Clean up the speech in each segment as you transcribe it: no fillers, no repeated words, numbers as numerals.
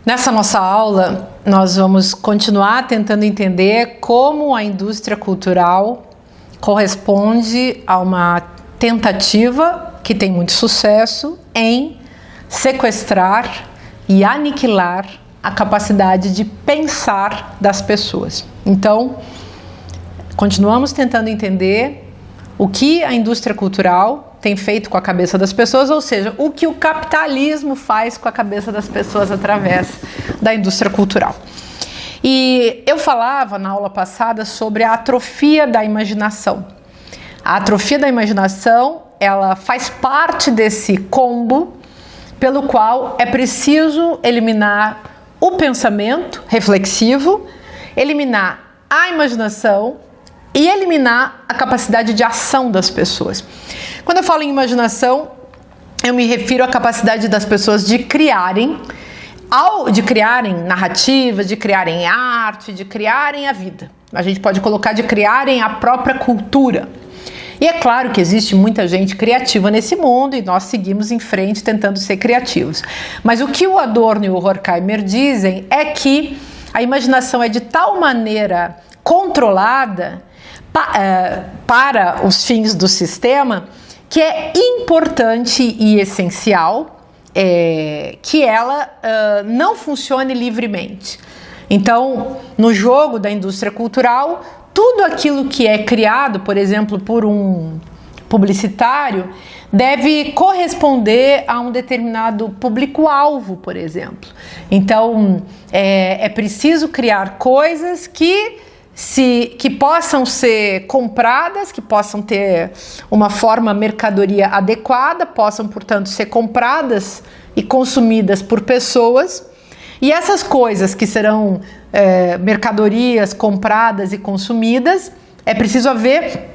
Nessa nossa aula, nós vamos continuar tentando entender como a indústria cultural corresponde a uma tentativa que tem muito sucesso em sequestrar e aniquilar a capacidade de pensar das pessoas. Então, continuamos tentando entender o que a indústria cultural tem feito com a cabeça das pessoas, ou seja, o que o capitalismo faz com a cabeça das pessoas através da indústria cultural. E eu falava na aula passada sobre a atrofia da imaginação. A atrofia da imaginação, ela faz parte desse combo pelo qual é preciso eliminar o pensamento reflexivo, eliminar a imaginação e eliminar a capacidade de ação das pessoas. Quando eu falo em imaginação, eu me refiro à capacidade das pessoas de criarem narrativas, de criarem arte, de criarem a vida. A gente pode colocar de criarem a própria cultura. E é claro que existe muita gente criativa nesse mundo e nós seguimos em frente tentando ser criativos. Mas o que o Adorno e o Horkheimer dizem é que a imaginação é de tal maneira controlada para os fins do sistema que é importante e essencial que ela não funcione livremente. Então, no jogo da indústria cultural, tudo aquilo que é criado, por exemplo, por um publicitário, deve corresponder a um determinado público-alvo, por exemplo. Então, é preciso criar coisas que possam ser compradas, que possam ter uma forma mercadoria adequada, possam, portanto, ser compradas e consumidas por pessoas. E essas coisas que serão mercadorias compradas e consumidas, é preciso haver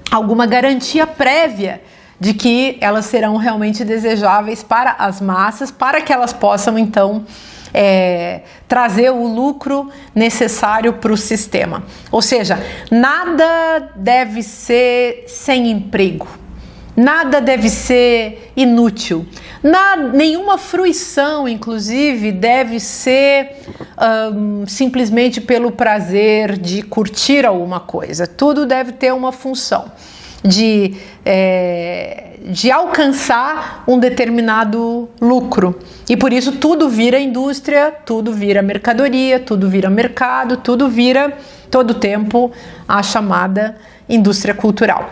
alguma garantia prévia de que elas serão realmente desejáveis para as massas, para que elas possam, então, trazer o lucro necessário para o sistema. Ou seja, nada deve ser sem emprego, nada deve ser inútil, nenhuma fruição, inclusive, deve ser simplesmente pelo prazer de curtir alguma coisa. Tudo deve ter uma função de alcançar um determinado lucro. E por isso tudo vira indústria, tudo vira mercadoria, tudo vira mercado, tudo vira, todo tempo, a chamada indústria cultural.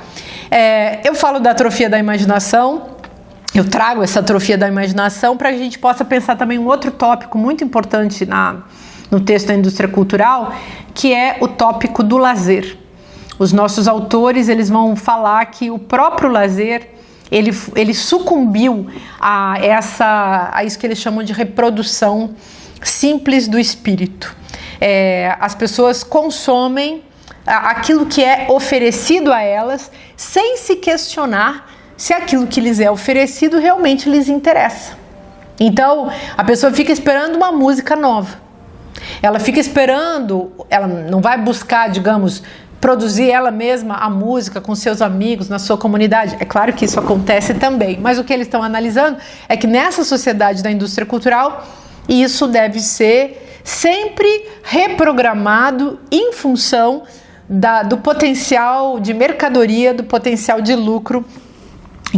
Eu falo da atrofia da imaginação, eu trago essa atrofia da imaginação para que a gente possa pensar também um outro tópico muito importante no texto da indústria cultural, que é o tópico do lazer. Os nossos autores, eles vão falar que o próprio lazer, ele sucumbiu a isso que eles chamam de reprodução simples do espírito. As pessoas consomem aquilo que é oferecido a elas sem se questionar se aquilo que lhes é oferecido realmente lhes interessa. Então, a pessoa fica esperando uma música nova. Ela fica esperando, ela não vai buscar, digamos, produzir ela mesma a música com seus amigos, na sua comunidade. É claro que isso acontece também, mas o que eles estão analisando é que nessa sociedade da indústria cultural, isso deve ser sempre reprogramado em função do potencial de mercadoria, do potencial de lucro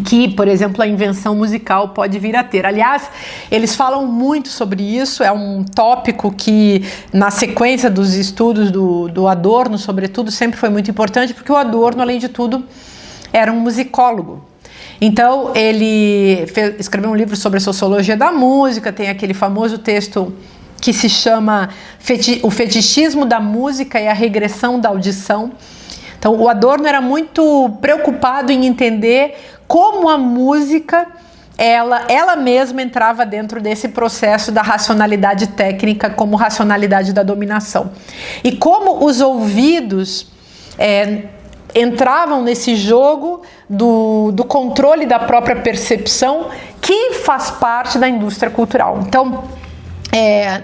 que, por exemplo, a invenção musical pode vir a ter. Aliás, eles falam muito sobre isso, é um tópico que, na sequência dos estudos do Adorno, sobretudo, sempre foi muito importante, porque o Adorno, além de tudo, era um musicólogo. Então, ele escreveu um livro sobre a sociologia da música, tem aquele famoso texto que se chama O Fetichismo da Música e a Regressão da Audição. Então, o Adorno era muito preocupado em entender como a música, ela mesma entrava dentro desse processo da racionalidade técnica como racionalidade da dominação. E como os ouvidos entravam nesse jogo do controle da própria percepção, que faz parte da indústria cultural. Então,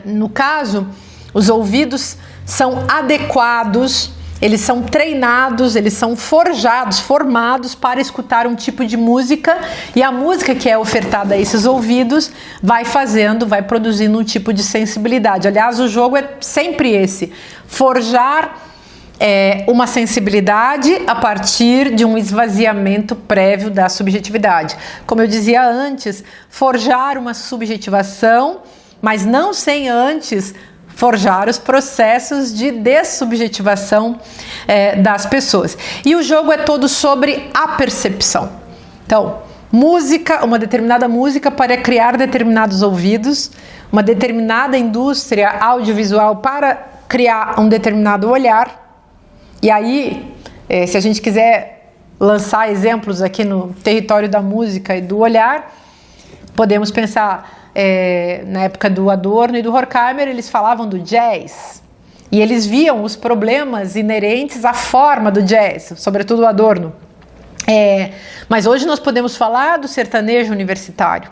no caso, os ouvidos são adequados eles são treinados, eles são formados para escutar um tipo de música, e a música que é ofertada a esses ouvidos vai produzindo um tipo de sensibilidade. Aliás, o jogo é sempre esse: forjar uma sensibilidade a partir de um esvaziamento prévio da subjetividade. Como eu dizia antes, forjar uma subjetivação, mas não sem antes forjar os processos de dessubjetivação das pessoas. E o jogo é todo sobre a percepção. Então, uma determinada música para criar determinados ouvidos, uma determinada indústria audiovisual para criar um determinado olhar. E aí, se a gente quiser lançar exemplos aqui no território da música e do olhar, podemos pensar, na época do Adorno e do Horkheimer, eles falavam do jazz. E eles viam os problemas inerentes à forma do jazz, sobretudo o Adorno. Mas hoje nós podemos falar do sertanejo universitário.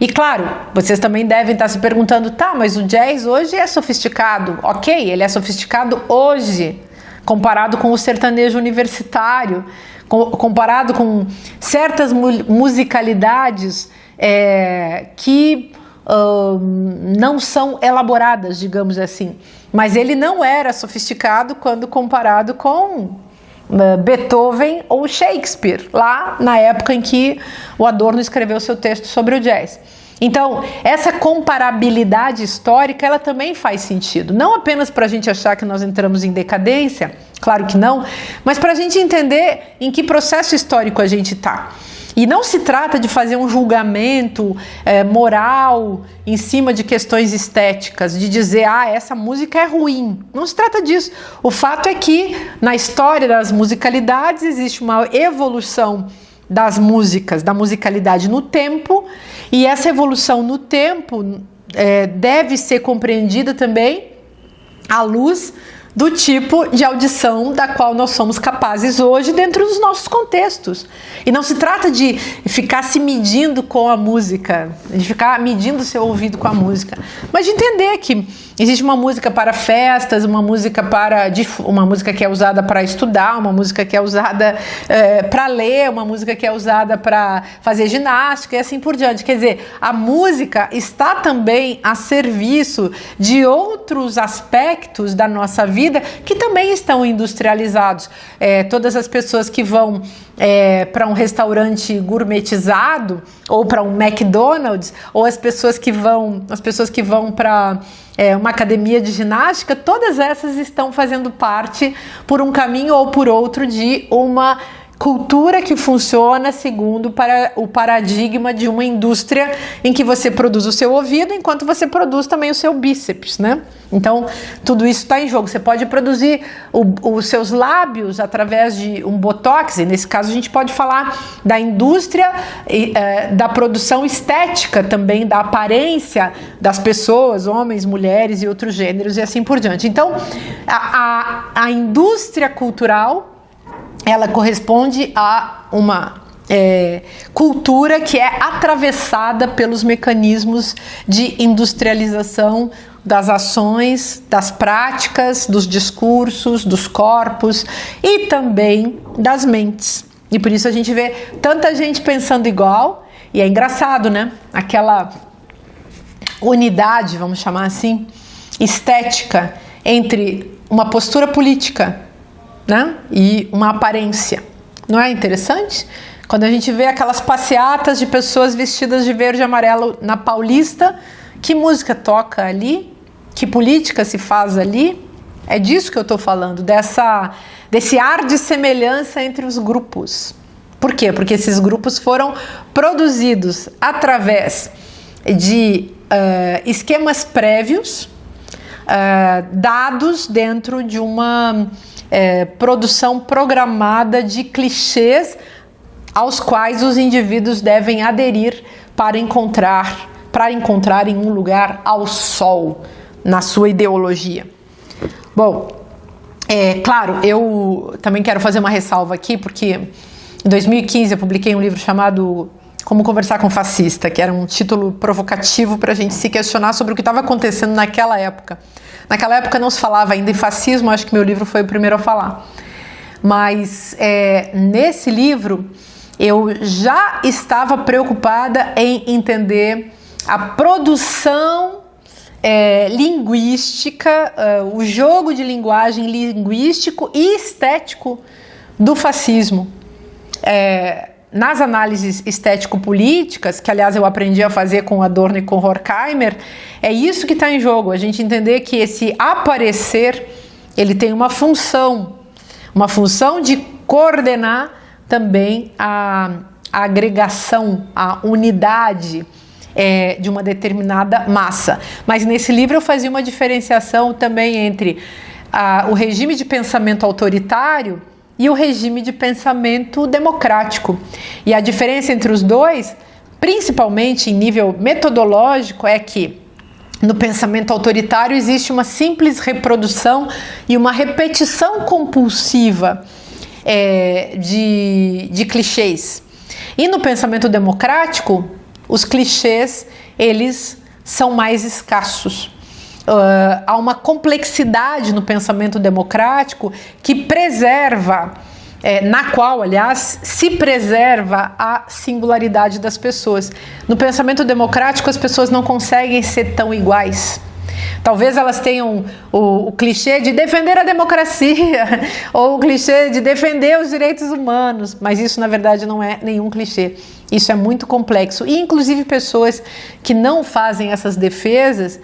E claro, vocês também devem estar se perguntando, tá, mas o jazz hoje é sofisticado. Ok, ele é sofisticado hoje, comparado com o sertanejo universitário, comparado com certas musicalidades que não são elaboradas, digamos assim. Mas ele não era sofisticado quando comparado com Beethoven ou Shakespeare, lá na época em que o Adorno escreveu seu texto sobre o jazz. Então, essa comparabilidade histórica, ela também faz sentido. Não apenas para a gente achar que nós entramos em decadência, claro que não, mas para a gente entender em que processo histórico a gente está. E não se trata de fazer um julgamento moral em cima de questões estéticas, de dizer, essa música é ruim. Não se trata disso. O fato é que na história das musicalidades existe uma evolução das músicas, da musicalidade no tempo, e essa evolução no tempo deve ser compreendida também à luz do tipo de audição da qual nós somos capazes hoje dentro dos nossos contextos. E não se trata de ficar se medindo com a música, de ficar medindo o seu ouvido com a música, mas de entender que existe uma música para festas, uma música que é usada para estudar, uma música que é usada para ler, uma música que é usada para fazer ginástica e assim por diante. Quer dizer, a música está também a serviço de outros aspectos da nossa vida que também estão industrializados. Todas as pessoas que vão para um restaurante gourmetizado ou para um McDonald's, ou as pessoas que vão para uma academia de ginástica, todas essas estão fazendo parte, por um caminho ou por outro, de uma cultura que funciona segundo o paradigma de uma indústria em que você produz o seu ouvido enquanto você produz também o seu bíceps, né? Então, tudo isso está em jogo. Você pode produzir os seus lábios através de um botox, e nesse caso a gente pode falar da indústria da produção estética também, da aparência das pessoas, homens, mulheres e outros gêneros e assim por diante. Então, a indústria cultural, ela corresponde a uma cultura que é atravessada pelos mecanismos de industrialização das ações, das práticas, dos discursos, dos corpos e também das mentes. E por isso a gente vê tanta gente pensando igual, e é engraçado, né? Aquela unidade, vamos chamar assim, estética entre uma postura política, né, e uma aparência. Não é interessante? Quando a gente vê aquelas passeatas de pessoas vestidas de verde e amarelo na Paulista, que música toca ali? Que política se faz ali? É disso que eu estou falando, desse ar de semelhança entre os grupos. Por quê? Porque esses grupos foram produzidos através de esquemas prévios, dados dentro de uma produção programada de clichês aos quais os indivíduos devem aderir para encontrarem um lugar ao sol na sua ideologia. Bom, claro, eu também quero fazer uma ressalva aqui, porque em 2015 eu publiquei um livro chamado Como Conversar com Fascista, que era um título provocativo para a gente se questionar sobre o que estava acontecendo naquela época. Naquela época não se falava ainda em fascismo, acho que meu livro foi o primeiro a falar. Mas nesse livro eu já estava preocupada em entender a produção linguística, o jogo de linguagem linguístico e estético do fascismo. Nas análises estético-políticas, que aliás eu aprendi a fazer com Adorno e com Horkheimer, é isso que está em jogo, a gente entender que esse aparecer, ele tem uma função de coordenar também a agregação, a unidade de uma determinada massa. Mas nesse livro eu fazia uma diferenciação também entre o regime de pensamento autoritário e o regime de pensamento democrático. E a diferença entre os dois, principalmente em nível metodológico, é que no pensamento autoritário existe uma simples reprodução e uma repetição compulsiva de clichês. E no pensamento democrático, os clichês, eles são mais escassos. Há uma complexidade no pensamento democrático que preserva, na qual, aliás, se preserva a singularidade das pessoas. No pensamento democrático, as pessoas não conseguem ser tão iguais. Talvez elas tenham o clichê de defender a democracia ou o clichê de defender os direitos humanos, mas isso na verdade não é nenhum clichê. Isso é muito complexo e inclusive pessoas que não fazem essas defesas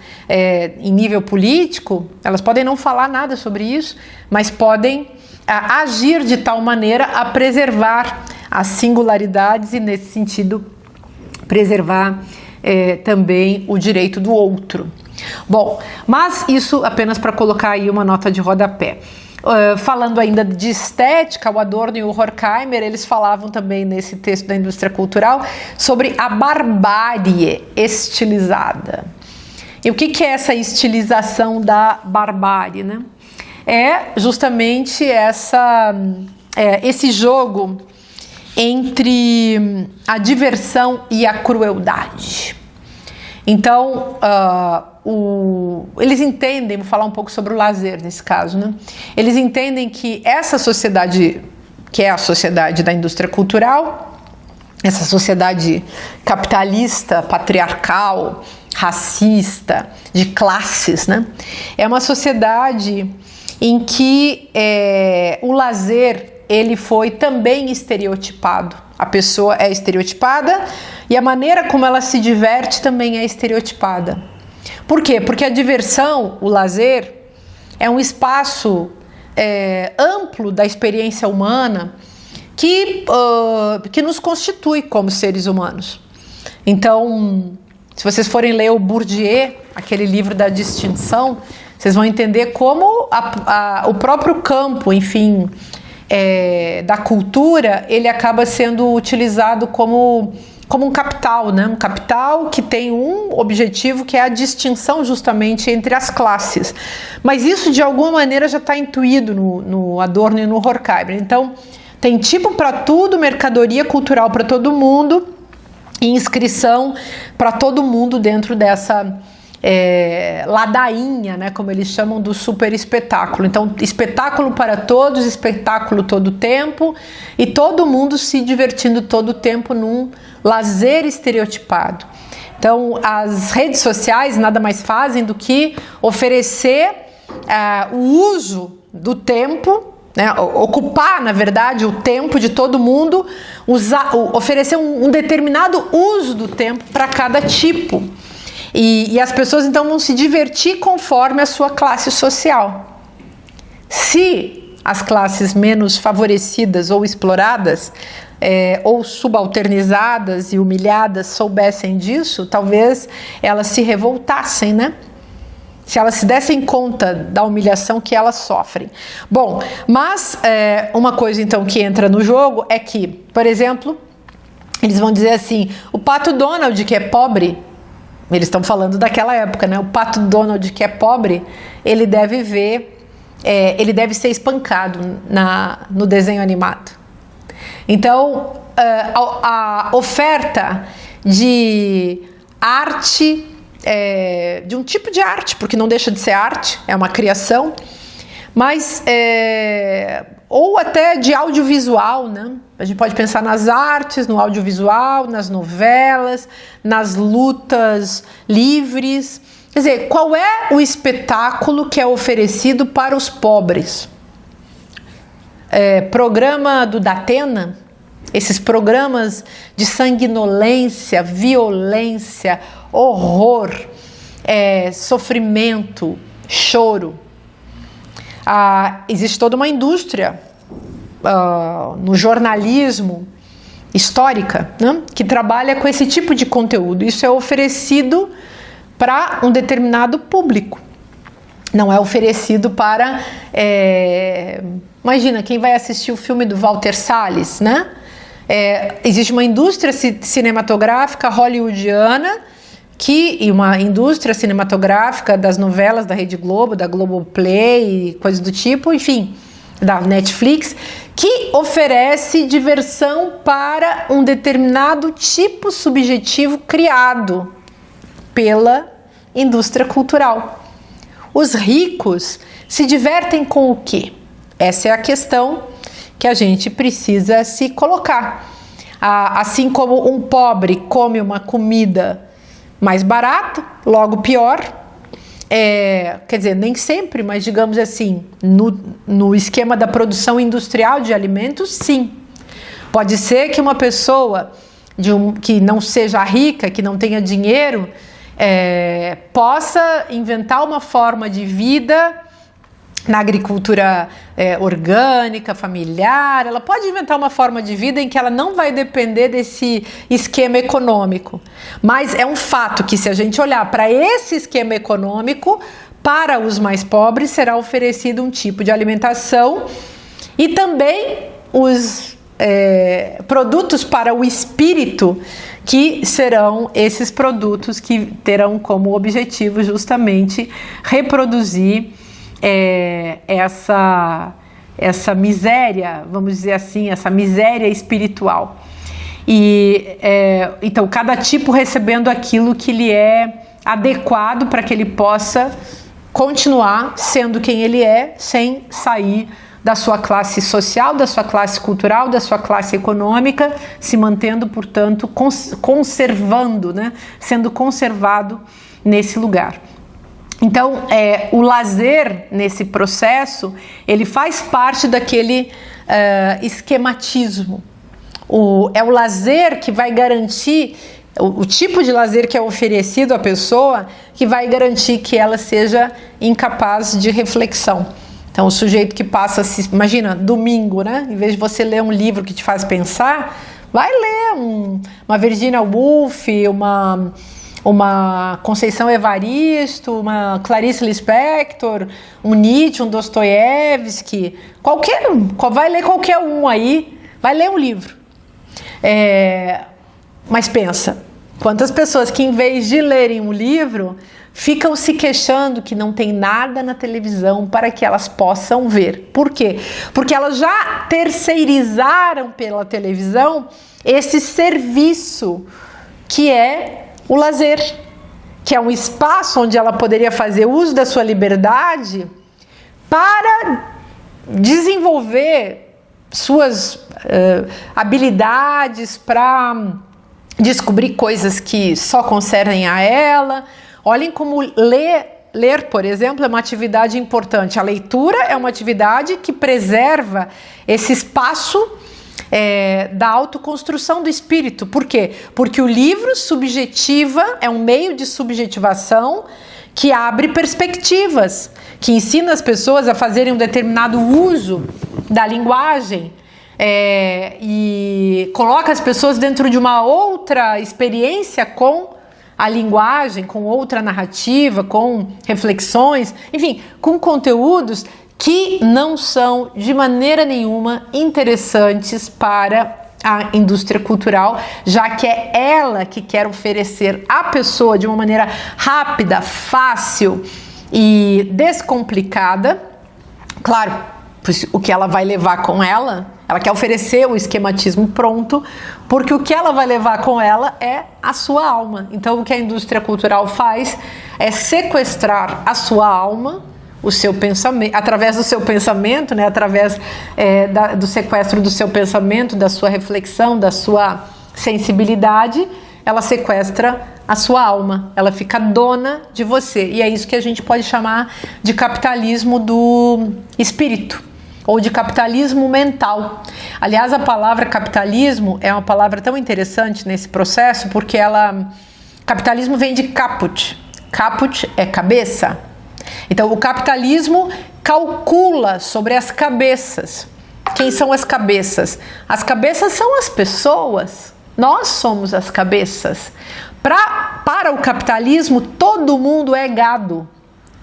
em nível político, elas podem não falar nada sobre isso, mas podem agir de tal maneira a preservar as singularidades e nesse sentido preservar também o direito do outro. Bom, mas isso apenas para colocar aí uma nota de rodapé. Falando ainda de estética, o Adorno e o Horkheimer, eles falavam também nesse texto da indústria cultural sobre a barbárie estilizada. E o que é essa estilização da barbárie, né? É justamente esse jogo entre a diversão e a crueldade. Então, eles entendem, vou falar um pouco sobre o lazer nesse caso, né? Eles entendem que essa sociedade, que é a sociedade da indústria cultural, essa sociedade capitalista, patriarcal, racista, de classes, né? É uma sociedade em que o lazer, ele foi também estereotipado. A pessoa é estereotipada e a maneira como ela se diverte também é estereotipada. Por quê? Porque a diversão, o lazer, é um espaço amplo da experiência humana que nos constitui como seres humanos. Então, se vocês forem ler o Bourdieu, aquele livro da distinção, vocês vão entender como o próprio campo, enfim, da cultura, ele acaba sendo utilizado como um capital, né? Um capital que tem um objetivo que é a distinção justamente entre as classes. Mas isso de alguma maneira já está intuído no Adorno e no Horkheimer. Então tem tipo para tudo, mercadoria cultural para todo mundo e inscrição para todo mundo dentro dessa ladainha, né, como eles chamam, do super espetáculo. Então, espetáculo para todos, espetáculo todo tempo e todo mundo se divertindo todo o tempo num lazer estereotipado. Então, as redes sociais nada mais fazem do que oferecer o uso do tempo, né, ocupar, na verdade, o tempo de todo mundo, oferecer um determinado uso do tempo para cada tipo. E as pessoas então vão se divertir conforme a sua classe social. Se as classes menos favorecidas ou exploradas ou subalternizadas e humilhadas soubessem disso, talvez elas se revoltassem, né? Se elas se dessem conta da humilhação que elas sofrem. Bom, mas uma coisa então que entra no jogo é que, por exemplo, eles vão dizer assim, o Pato Donald, que é pobre, eles estão falando daquela época, né? O Pato Donald, que é pobre, ele deve ele deve ser espancado no desenho animado. Então, a oferta de arte, de um tipo de arte, porque não deixa de ser arte, é uma criação, mas ou até de audiovisual, né? A gente pode pensar nas artes, no audiovisual, nas novelas, nas lutas livres. Quer dizer, qual é o espetáculo que é oferecido para os pobres? Programa do Datena, esses programas de sanguinolência, violência, horror, sofrimento, choro. Existe toda uma indústria no jornalismo histórica, né, que trabalha com esse tipo de conteúdo. Isso é oferecido para um determinado público. Não é oferecido para... imagina, quem vai assistir o filme do Walter Salles, né? Existe uma indústria cinematográfica hollywoodiana e uma indústria cinematográfica das novelas da Rede Globo, da Globoplay, coisas do tipo, enfim, da Netflix, que oferece diversão para um determinado tipo subjetivo criado pela indústria cultural. Os ricos se divertem com o quê? Essa é a questão que a gente precisa se colocar. Assim como um pobre come uma comida mais barata, logo pior, quer dizer, nem sempre, mas digamos assim, no esquema da produção industrial de alimentos, sim. Pode ser que uma pessoa que não seja rica, que não tenha dinheiro, possa inventar uma forma de vida na agricultura orgânica, familiar. Ela pode inventar uma forma de vida em que ela não vai depender desse esquema econômico. Mas é um fato que, se a gente olhar para esse esquema econômico, para os mais pobres será oferecido um tipo de alimentação e também os produtos para o espírito, que serão esses produtos que terão como objetivo justamente reproduzir essa miséria, vamos dizer assim, essa miséria espiritual. Então, cada tipo recebendo aquilo que lhe é adequado para que ele possa continuar sendo quem ele é, sem sair da sua classe social, da sua classe cultural, da sua classe econômica, se mantendo, portanto, conservando, né? Sendo conservado nesse lugar. Então, o lazer nesse processo, ele faz parte daquele esquematismo. É o lazer que vai garantir, o tipo de lazer que é oferecido à pessoa, que vai garantir que ela seja incapaz de reflexão. Então, o sujeito que passa, imagina, domingo, né? Em vez de você ler um livro que te faz pensar, vai ler uma Virginia Woolf, uma Conceição Evaristo, uma Clarice Lispector, um Nietzsche, um Dostoiévski, vai ler qualquer um aí, vai ler um livro. Mas pensa, quantas pessoas que, em vez de lerem um livro, ficam se queixando que não tem nada na televisão para que elas possam ver. Por quê? Porque elas já terceirizaram pela televisão esse serviço que é o lazer, que é um espaço onde ela poderia fazer uso da sua liberdade para desenvolver suas habilidades, para descobrir coisas que só concernem a ela. Olhem como ler, por exemplo, é uma atividade importante. A leitura é uma atividade que preserva esse espaço da autoconstrução do espírito. Por quê? Porque o livro subjetiva, é um meio de subjetivação que abre perspectivas, que ensina as pessoas a fazerem um determinado uso da linguagem, e coloca as pessoas dentro de uma outra experiência com a linguagem, com outra narrativa, com reflexões, enfim, com conteúdos que não são de maneira nenhuma interessantes para a indústria cultural, já que é ela que quer oferecer à pessoa de uma maneira rápida, fácil e descomplicada. Claro, o que ela vai levar com ela Ela quer oferecer o esquematismo pronto, porque o que ela vai levar com ela é a sua alma. Então, o que a indústria cultural faz é sequestrar a sua alma, o seu pensamento, através do seu pensamento, né? Através do sequestro do seu pensamento, da sua reflexão, da sua sensibilidade, ela sequestra a sua alma, ela fica dona de você. E é isso que a gente pode chamar de capitalismo do espírito, ou de capitalismo mental. Aliás, a palavra capitalismo é uma palavra tão interessante nesse processo, porque capitalismo vem de caput. Caput é cabeça. Então, o capitalismo calcula sobre as cabeças. Quem são as cabeças? As cabeças são as pessoas. Nós somos as cabeças. Para o capitalismo, todo mundo é gado.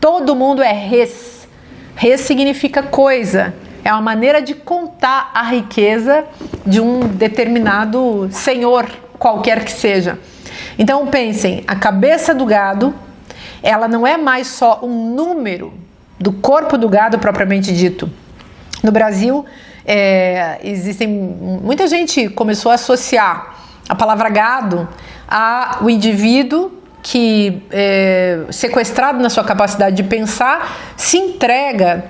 Todo mundo é res. Res significa coisa. É uma maneira de contar a riqueza de um determinado senhor, qualquer que seja. Então pensem, a cabeça do gado, ela não é mais só um número do corpo do gado propriamente dito. No Brasil, muita gente começou a associar a palavra gado ao indivíduo que, sequestrado na sua capacidade de pensar, se entrega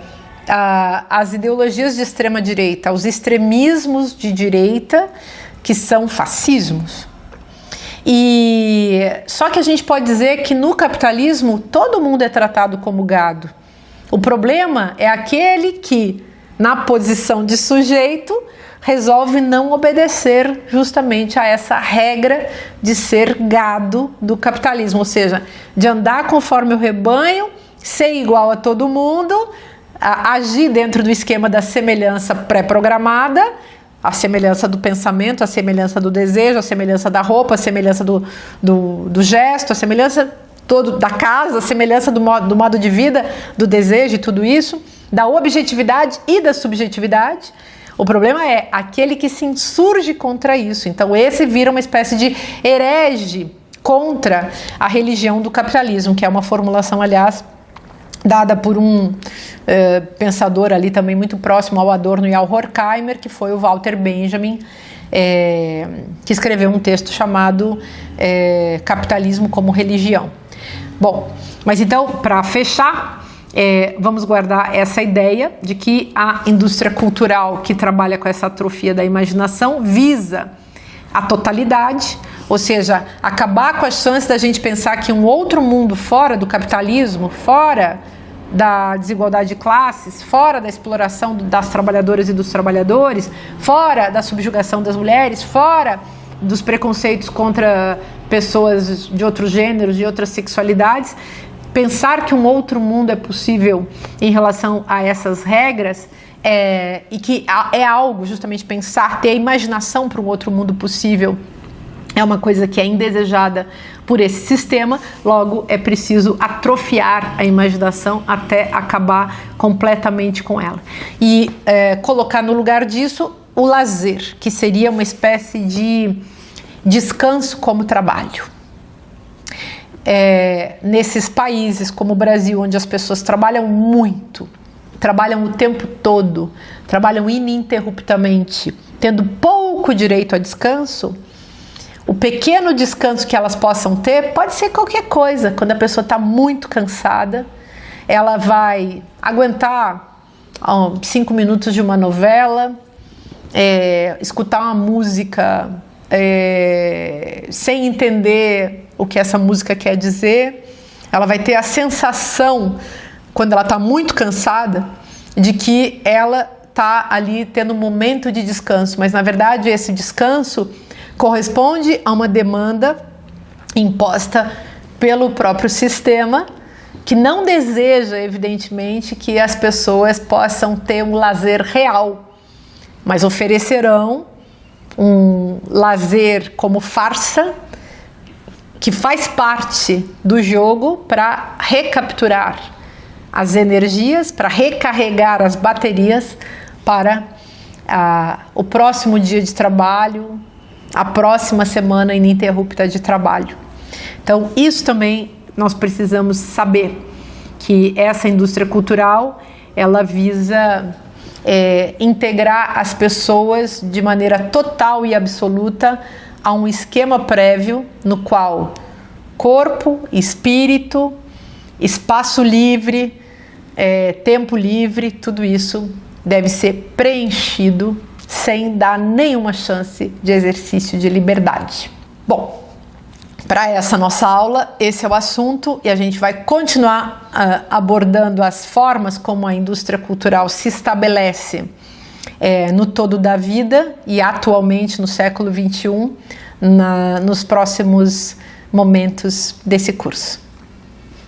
às ideologias de extrema direita, aos extremismos de direita, que são fascismos. Só que a gente pode dizer que no capitalismo todo mundo é tratado como gado. O problema é aquele que, na posição de sujeito, resolve não obedecer justamente a essa regra de ser gado do capitalismo, ou seja, de andar conforme o rebanho, ser igual a todo mundo, agir dentro do esquema da semelhança pré-programada, a semelhança do pensamento, a semelhança do desejo, a semelhança da roupa, a semelhança do gesto, a semelhança da casa, a semelhança do modo de vida, do desejo e tudo isso, da objetividade e da subjetividade. O problema é aquele que se insurge contra isso. Então esse vira uma espécie de herege contra a religião do capitalismo, que é uma formulação, aliás, dada por um pensador ali também muito próximo ao Adorno e ao Horkheimer, que foi o Walter Benjamin, que escreveu um texto chamado Capitalismo como Religião. Bom, mas então, para fechar, vamos guardar essa ideia de que a indústria cultural que trabalha com essa atrofia da imaginação visa a totalidade, ou seja, acabar com a chance da gente pensar que um outro mundo fora do capitalismo, fora da desigualdade de classes, fora da exploração das trabalhadoras e dos trabalhadores, fora da subjugação das mulheres, fora dos preconceitos contra pessoas de outros gêneros, de outras sexualidades, pensar que um outro mundo é possível em relação a essas regras, e que é algo, justamente pensar, ter a imaginação para um outro mundo possível, é uma coisa que é indesejada por esse sistema. Logo é preciso atrofiar a imaginação até acabar completamente com ela. E colocar no lugar disso o lazer, que seria uma espécie de descanso como trabalho. Nesses países como o Brasil, onde as pessoas trabalham muito, trabalham o tempo todo, trabalham ininterruptamente, tendo pouco direito a descanso, o pequeno descanso que elas possam ter pode ser qualquer coisa. Quando a pessoa está muito cansada, ela vai aguentar 5 minutos de uma novela, escutar uma música sem entender o que essa música quer dizer. Ela vai ter a sensação, quando ela está muito cansada, de que ela está ali tendo um momento de descanso, mas na verdade esse descanso corresponde a uma demanda imposta pelo próprio sistema, que não deseja, evidentemente, que as pessoas possam ter um lazer real, mas oferecerão um lazer como farsa, que faz parte do jogo para recapturar as energias, para recarregar as baterias para o próximo dia de trabalho, a próxima semana ininterrupta de trabalho. Então, isso também nós precisamos saber, que essa indústria cultural, ela visa integrar as pessoas de maneira total e absoluta a um esquema prévio no qual corpo, espírito, espaço livre, tempo livre, tudo isso deve ser preenchido sem dar nenhuma chance de exercício de liberdade. Bom, para essa nossa aula, esse é o assunto e a gente vai continuar abordando as formas como a indústria cultural se estabelece no todo da vida e atualmente no século XXI, nos próximos momentos desse curso.